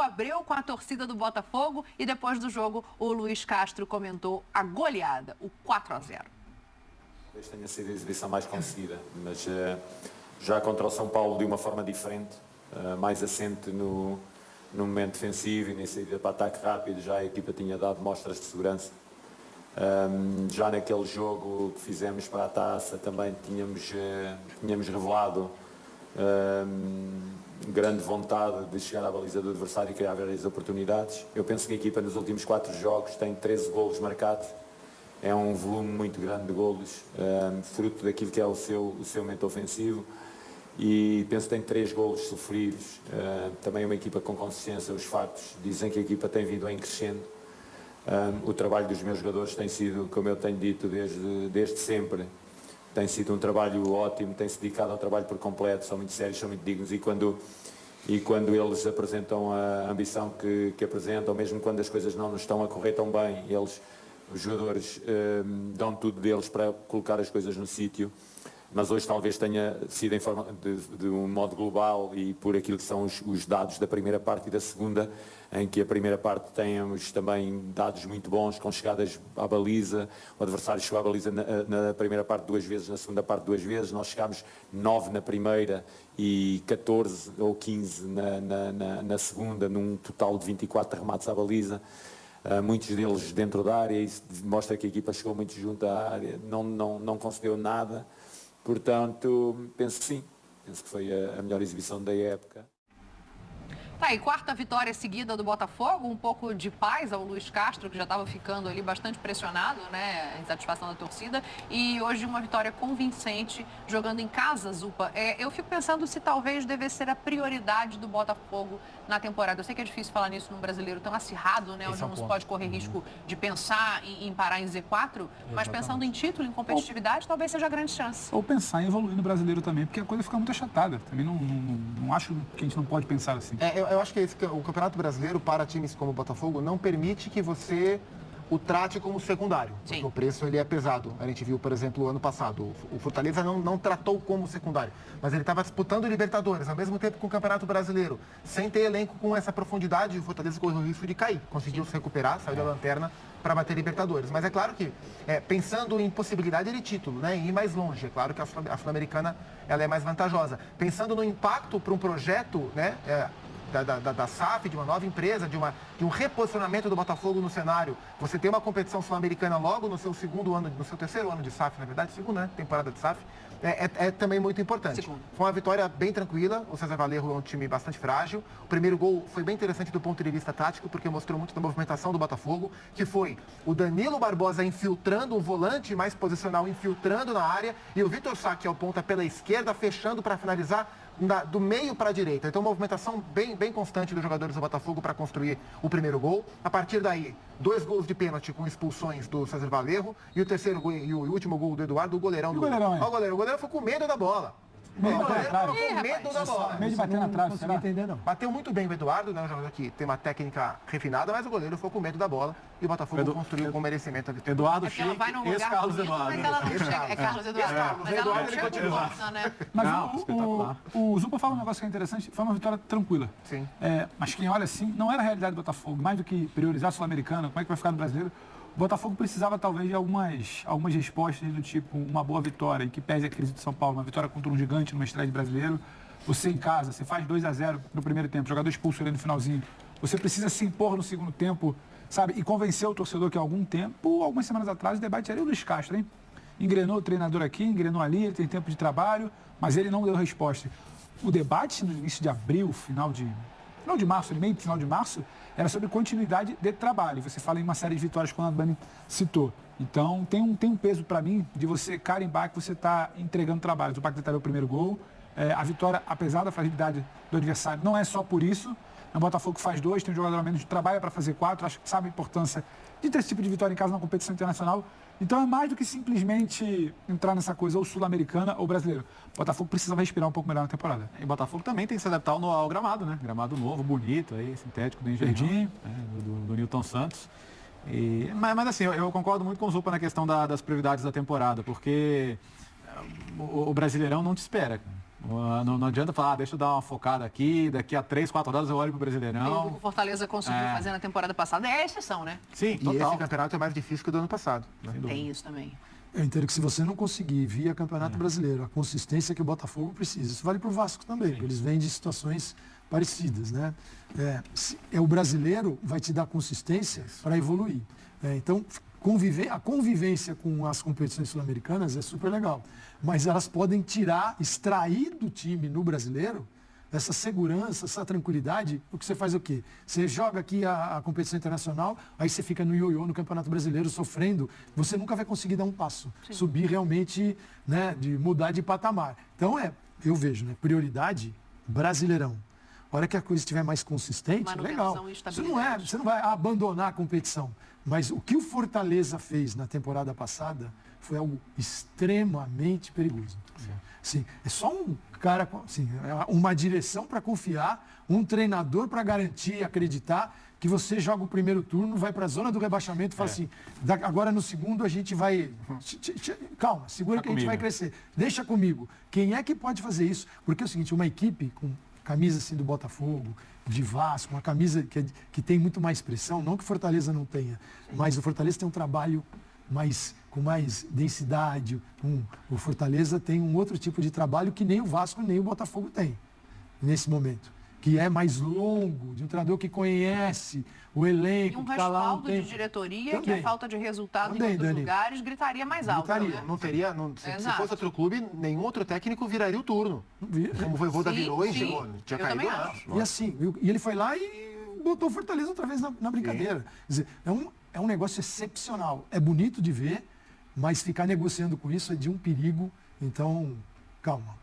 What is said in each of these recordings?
Abriu com a torcida do Botafogo e depois do jogo o Luiz Castro comentou a goleada, o 4-0. Talvez tenha sido a exibição mais conseguida, mas já contra o São Paulo de uma forma diferente, mais assente no momento defensivo e na saída para ataque rápido. Já a equipa tinha dado mostras de segurança. Já naquele jogo que fizemos para a taça também tínhamos revelado grande vontade de chegar à baliza do adversário e criar várias oportunidades. Eu penso que a equipa nos últimos 4 jogos tem 13 golos marcados. É um volume muito grande de golos, fruto daquilo que é o seu momento ofensivo. E penso que tem 3 golos sofridos. Também é uma equipa com consistência. Os factos dizem que a equipa tem vindo em crescendo. O trabalho dos meus jogadores tem sido, como eu tenho dito desde sempre, tem sido um trabalho ótimo, tem-se dedicado ao trabalho por completo, são muito sérios, são muito dignos, e quando eles apresentam a ambição que apresentam, mesmo quando as coisas não nos estão a correr tão bem, os jogadores dão tudo deles para colocar as coisas no sítio. Mas hoje talvez tenha sido em forma de um modo global e por aquilo que são os dados da primeira parte e da segunda, em que a primeira parte temos também dados muito bons, com chegadas à baliza. O adversário chegou à baliza na primeira parte 2 vezes, na segunda parte 2 vezes. Nós chegámos 9 na primeira e 14 ou 15 na segunda, num total de 24 remates à baliza. Muitos deles dentro da área, isso mostra que a equipa chegou muito junto à área, não concedeu nada. Portanto, penso que sim, penso que foi a melhor exibição da época. Tá, e 4ª vitória seguida do Botafogo, um pouco de paz ao Luiz Castro, que já estava ficando ali bastante pressionado, né, insatisfação da torcida, e hoje uma vitória convincente, jogando em casa, Zupa. Eu fico pensando se talvez devesse ser a prioridade do Botafogo na temporada. Eu sei que é difícil falar nisso num brasileiro tão acirrado, né, onde não se pode correr risco de pensar em parar em Z4, mas pensando em título, em competitividade, talvez seja a grande chance. Ou pensar em evoluir no brasileiro também, porque a coisa fica muito achatada. Também não acho que a gente não pode pensar assim. Eu acho que o Campeonato Brasileiro, para times como o Botafogo, não permite que você o trate como secundário. Sim. Porque o preço ele é pesado. A gente viu, por exemplo, o ano passado. O Fortaleza não tratou como secundário. Mas ele estava disputando o Libertadores, ao mesmo tempo com o Campeonato Brasileiro. Sem ter elenco com essa profundidade, o Fortaleza correu o risco de cair. Conseguiu se recuperar, saiu da lanterna para bater Libertadores. Mas é claro que, pensando em possibilidade de título, né, em ir mais longe, é claro que a Sul-Americana ela é mais vantajosa. Pensando no impacto para um projeto, né, da SAF, de uma nova empresa, de um reposicionamento do Botafogo no cenário. Você tem uma competição sul-americana logo no seu terceiro ano de SAF, na verdade, segunda, né, temporada de SAF, é também muito importante. Foi uma vitória bem tranquila, o César Valerro é um time bastante frágil. O primeiro gol foi bem interessante do ponto de vista tático, porque mostrou muito da movimentação do Botafogo, que foi o Danilo Barbosa infiltrando, um volante mais posicional infiltrando na área, e o Vitor Sá, que é o ponta pela esquerda, fechando para finalizar do meio para a direita. Então, movimentação bem constante dos jogadores do Botafogo para construir o primeiro gol. A partir daí, 2 gols de pênalti com expulsões do César Valerro, e o terceiro gol e o último gol do Eduardo, o goleirão. O goleiro foi com medo da bola. Medo da bola. Medo de bater na trave, não entender, não. Bateu muito bem o Eduardo, né, um jogador que tem uma técnica refinada, mas o goleiro foi com medo da bola e o Botafogo construiu com merecimento a vitória. Eduardo Chico, Carlos Eduardo. É Carlos Eduardo. Mas ela não chega de volta, né? Mas o Zupa fala um negócio que é interessante, foi uma vitória tranquila. Sim. Mas quem olha assim, não era a realidade do Botafogo. Mais do que priorizar a Sul-Americana, como é que vai ficar no brasileiro, o Botafogo precisava talvez de algumas respostas do tipo uma boa vitória, em que pese a crise de São Paulo, uma vitória contra um gigante numa estreia de brasileiro. Você em casa, você faz 2-0 no primeiro tempo, jogador expulso ali no finalzinho. Você precisa se impor no segundo tempo, sabe? E convencer o torcedor que há algumas semanas atrás, o debate era o Luiz Castro, hein? Engrenou o treinador aqui, engrenou ali, ele tem tempo de trabalho, mas ele não deu resposta. O debate no início de abril, final de março, meio final de março, era sobre continuidade de trabalho. Você fala em uma série de vitórias, como a Dani citou. Então, tem um peso para mim de você carimbar que você está entregando trabalho. O Paquetá é o primeiro gol. A vitória, apesar da fragilidade do adversário, não é só por isso. O Botafogo faz 2, tem um jogador a menos, trabalha para fazer 4. Acho que sabe a importância de ter esse tipo de vitória em casa na competição internacional. Então é mais do que simplesmente entrar nessa coisa ou sul-americana ou brasileiro. O Botafogo precisava respirar um pouco melhor na temporada. E o Botafogo também tem que se adaptar ao gramado, né? Gramado novo, bonito, aí, sintético do Engenhão, do Nilton Santos. Mas assim, eu concordo muito com o Zupa na questão das prioridades da temporada, porque o Brasileirão não te espera. Não adianta falar, deixa eu dar uma focada aqui, daqui a 3, 4 rodadas eu olho pro O Brasileirão. que o Fortaleza conseguiu fazer na temporada passada é a exceção, né? Sim, E total. esse campeonato é mais difícil que o do ano passado. Né? Tem isso também. Eu entendo que se você não conseguir via Campeonato Brasileiro a consistência que o Botafogo precisa, isso vale para o Vasco também, porque eles vêm de situações parecidas, né? O brasileiro vai te dar consistência para evoluir. Então, a convivência com as competições sul-americanas é super legal, mas elas podem extrair do time no brasileiro essa segurança, essa tranquilidade, o que você faz o quê? Você joga aqui a competição internacional, aí você fica no ioiô, no Campeonato Brasileiro, sofrendo, você nunca vai conseguir dar um passo, subir realmente, né, de mudar de patamar. Então, eu vejo, né, prioridade, Brasileirão. A hora que a coisa estiver mais consistente, Manutenção legal. e Isso estabilidade. você não vai abandonar a competição. Mas o que o Fortaleza fez na temporada passada foi algo extremamente perigoso. Assim, é só um cara, assim, uma direção para confiar, um treinador para garantir e acreditar que você joga o primeiro turno, vai para a zona do rebaixamento e fala assim, agora no segundo a gente vai... Calma, segura que a gente vai crescer. Deixa comigo. Quem é que pode fazer isso? Porque é o seguinte, uma equipe com camisa assim do Botafogo, de Vasco, uma camisa que tem muito mais pressão, não que Fortaleza não tenha, mas o Fortaleza tem um trabalho com mais densidade, o Fortaleza tem um outro tipo de trabalho que nem o Vasco nem o Botafogo tem nesse momento, que é mais longo, de um treinador que conhece o E elenco, um que está lá respaldo de diretoria que a falta de resultado Também, em outros Dani. lugares gritaria mais alto. Gritaria. Né? Não teria, se Exato. fosse outro clube, nenhum outro técnico viraria o turno. Como o Voivoda Sim, virou e sim. chegou. Tinha Eu caído também lá. acho. E assim, e ele foi lá e botou o Fortaleza outra vez na brincadeira. Quer dizer, é um negócio excepcional. É bonito de ver, mas ficar negociando com isso é de um perigo. Então, calma.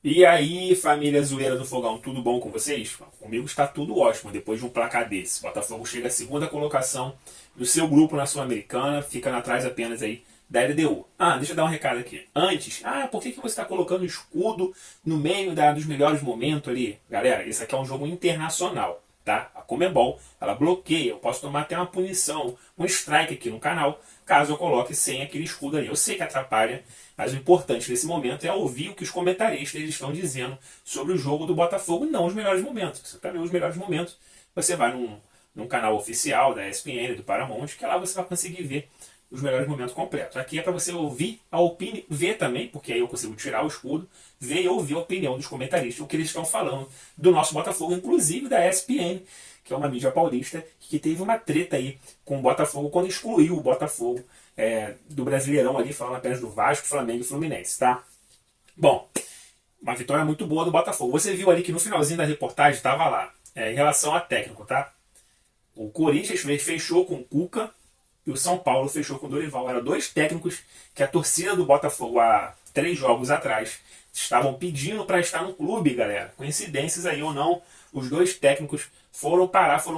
E aí, família zoeira do Fogão, tudo bom com vocês? Comigo está tudo ótimo, depois de um placar desse. O Botafogo chega à segunda colocação do seu grupo na Sul-Americana, ficando atrás apenas aí da LDU. Deixa eu dar um recado aqui. Antes, por que você está colocando o escudo no meio dos melhores momentos ali? Galera, esse aqui é um jogo internacional, tá? A Conmebol, ela bloqueia, eu posso tomar até uma punição, um strike aqui no canal, caso eu coloque sem aquele escudo ali. Eu sei que atrapalha, mas o importante nesse momento é ouvir o que os comentaristas estão dizendo sobre o jogo do Botafogo, não os melhores momentos. Para ver os melhores momentos, você vai num canal oficial da ESPN, do Paramount, que lá você vai conseguir ver os melhores momentos completos. Aqui é para você ouvir a opinião, ver também, porque aí eu consigo tirar o escudo, ver e ouvir a opinião dos comentaristas, o que eles estão falando do nosso Botafogo, inclusive da ESPN, que é uma mídia paulista, que teve uma treta aí com o Botafogo quando excluiu o Botafogo do Brasileirão ali, falando apenas do Vasco, Flamengo e Fluminense, tá? Bom, uma vitória muito boa do Botafogo. Você viu ali que no finalzinho da reportagem estava lá, em relação a técnico, tá? O Corinthians fechou com o Cuca e o São Paulo fechou com o Dorival. Eram dois técnicos que a torcida do Botafogo há 3 jogos atrás estavam pedindo para estar no clube, galera. Coincidências aí ou não, os dois técnicos foram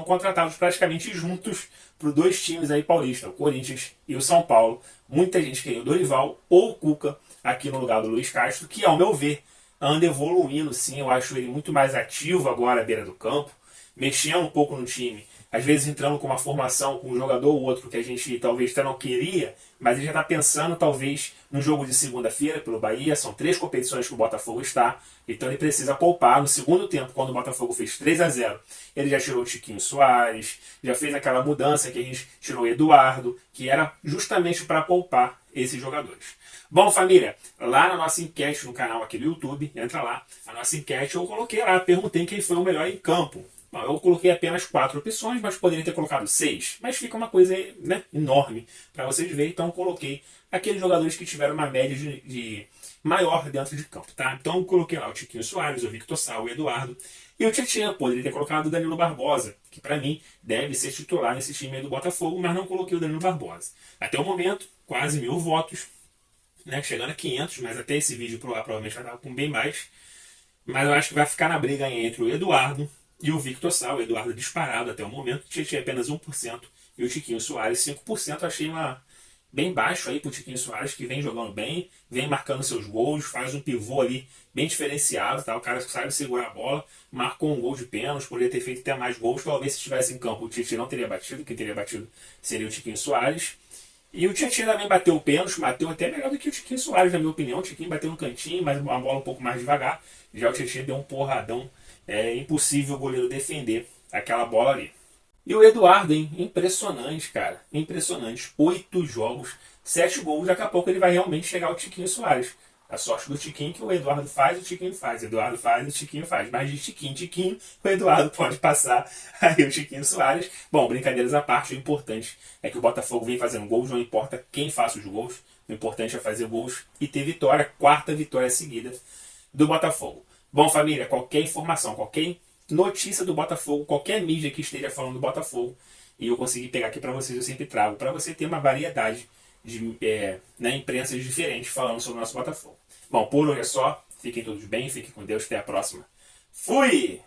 contratados praticamente juntos para os 2 times aí paulistas, o Corinthians e o São Paulo. Muita gente queria o Dorival ou o Cuca aqui no lugar do Luiz Castro, que ao meu ver anda evoluindo sim. Eu acho ele muito mais ativo agora à beira do campo, mexendo um pouco no time, às vezes entrando com uma formação com um jogador ou outro que a gente talvez até não queria, mas ele já está pensando talvez no jogo de segunda-feira pelo Bahia. São 3 competições que o Botafogo está, então ele precisa poupar. No segundo tempo, quando o Botafogo fez 3-0, ele já tirou o Tiquinho Soares, já fez aquela mudança que a gente tirou o Eduardo, que era justamente para poupar esses jogadores. Bom, família, lá na nossa enquete no canal aqui do YouTube, entra lá, a nossa enquete eu coloquei lá, perguntei quem foi o melhor em campo. Eu coloquei apenas 4 opções, mas poderia ter colocado 6. Mas fica uma coisa, né, enorme para vocês verem. Então eu coloquei aqueles jogadores que tiveram uma média de maior dentro de campo, tá? Então eu coloquei lá o Tiquinho Soares, o Victor Sá, o Eduardo e o Tietchan. Poderia ter colocado o Danilo Barbosa, que para mim deve ser titular nesse time aí do Botafogo, mas não coloquei o Danilo Barbosa. Até o momento, quase 1000 votos, né, chegando a 500, mas até esse vídeo provavelmente vai dar com bem mais. Mas eu acho que vai ficar na briga entre o Eduardo e o Victor Sá. O Eduardo disparado até o momento, o Tietchan apenas 1% e o Tiquinho Soares 5%. Achei bem baixo aí pro Tiquinho Soares, que vem jogando bem, vem marcando seus gols, faz um pivô ali bem diferenciado, tá? O cara sabe segurar a bola, marcou um gol de pênalti, poderia ter feito até mais gols. Talvez se estivesse em campo o Tietchan não teria batido, quem teria batido seria o Tiquinho Soares. E o Tietchan também bateu o pênalti, bateu até melhor do que o Tiquinho Soares, na minha opinião. O Tiquinho bateu no cantinho, mas uma bola um pouco mais devagar. Já o Tietchan deu um porradão. É impossível o goleiro defender aquela bola ali. E o Eduardo, hein? Impressionante, cara. Impressionante. 8 jogos, 7 gols. Daqui a pouco ele vai realmente chegar ao Tiquinho Soares. A sorte do Tiquinho que o Eduardo faz, o Tiquinho faz. O Eduardo faz, o Tiquinho faz. Mas de Tiquinho, o Eduardo pode passar aí o Tiquinho Soares. Bom, brincadeiras à parte, o importante é que o Botafogo vem fazendo gols, não importa quem faça os gols. O importante é fazer gols e ter vitória. 4ª vitória seguida do Botafogo. Bom, família, qualquer informação, qualquer notícia do Botafogo, qualquer mídia que esteja falando do Botafogo, e eu consegui pegar aqui para vocês, eu sempre trago, para você ter uma variedade de imprensas diferentes falando sobre o nosso Botafogo. Bom, por hoje é só. Fiquem todos bem, fiquem com Deus, até a próxima. Fui!